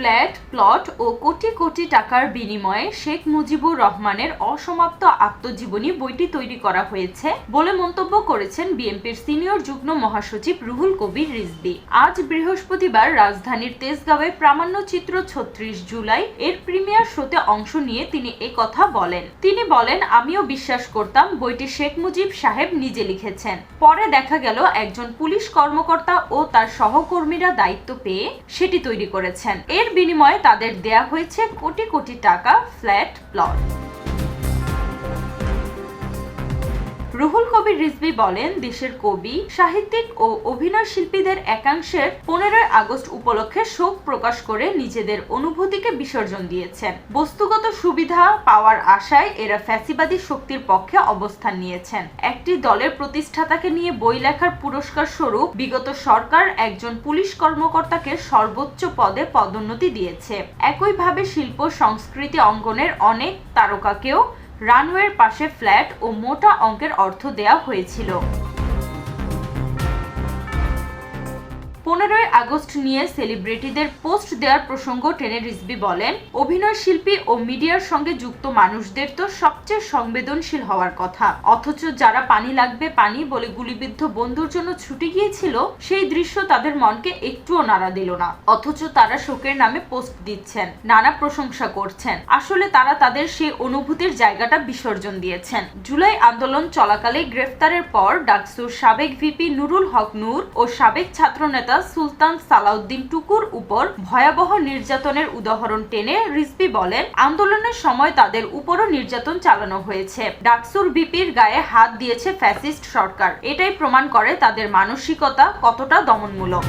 Flat, plot ও কোটি কোটি টাকার বিনিময়ে শেখ মুজিবুর রহমানের অসমাপ্ত আত্মজীবনী বইটি তৈরি করা হয়েছে বলে মন্তব্য করেছেন বিএনপির সিনিয়র যুগ্ম মহাসচিব রুহুল কবির রিজভী। আজ বৃহস্পতিবার রাজধানীর তেজগাঁওয়ে প্রামাণ্যচিত্র ৩৬ জুলাই এর প্রিমিয়ার শোতে অংশ নিয়ে তিনি একথা বলেন। তিনি বলেন, আমিও বিশ্বাস করতাম বইটি শেখ মুজিব সাহেব নিজে লিখেছেন। পরে দেখা গেল একজন পুলিশ কর্মকর্তা ও তার সহকর্মীরা দায়িত্ব পেয়ে সেটি তৈরি করেছেন। এর বিনিময়ে তাদের দেয়া হয়েছে কোটি কোটি টাকা, ফ্ল্যাট, প্লট। রুহুল কবির রিজভী বলেন, দেশের কবি, সাহিত্যিক ও অভিনয় শিল্পীদের একাংশের 15 আগস্ট উপলক্ষে শোক প্রকাশ করে নিজেদের অনুভূতিকে বিসর্জন দিয়েছেন। বস্তুগত সুবিধা পাওয়ার আশায় এরা ফ্যাসিবাদী শক্তির পক্ষে অবস্থান নিয়েছেন। একটি দলের প্রতিষ্ঠাতাকে নিয়ে বই লেখার পুরস্কার স্বরূপ বিগত সরকার একজন পুলিশ কর্মকর্তাকে সর্বোচ্চ পদে পদোন্নতি দিয়েছে। একইভাবে শিল্প সংস্কৃতি অঙ্গনের অনেক তারকাকেও রানওয়ের পাশে ফ্ল্যাট ও মোটা অঙ্কের অর্থ দেয়া হয়েছিল। 15 আগস্ট নিয়ে সেলিব্রিটিদের পোস্ট দেওয়ার প্রসঙ্গ টেনে রিজভী বলেন, অভিনয় শিল্পী ও মিডিয়ার সঙ্গে যুক্ত মানুষদের তো সবচেয়ে সংবেদনশীল হওয়ার কথা, অথচ যারা পানি লাগবে পানি বলে গুলিবিদ্ধ বন্ধুর জন্য ছুটে গিয়েছিল সেই দৃশ্য তাদের মনকে একটুও নাড়া দিল না। অথচ তারা শোকের নামে পোস্ট দিচ্ছেন, নানা প্রশংসা করছেন। আসলে তারা তাদের সেই অনুভূতির জায়গাটা বিসর্জন দিয়েছেন। জুলাই আন্দোলন চলাকালে গ্রেফতারের পর ডাকসুর সাবেক ভিপি নুরুল হক নূর ও সাবেক ছাত্রনেতা সুলতান সালাউদ্দিন টুকুর উপর ভয়াবহ নির্যাতনের উদাহরণ টেনে রিজভী বলেন, আন্দোলনের সময় তাদের উপরও নির্যাতন চালানো হয়েছে। ডাকসুর ভিপির গায়ে হাত দিয়েছে ফ্যাসিস্ট সরকার। এটাই প্রমাণ করে তাদের মানসিকতা কতটা দমনমূলক।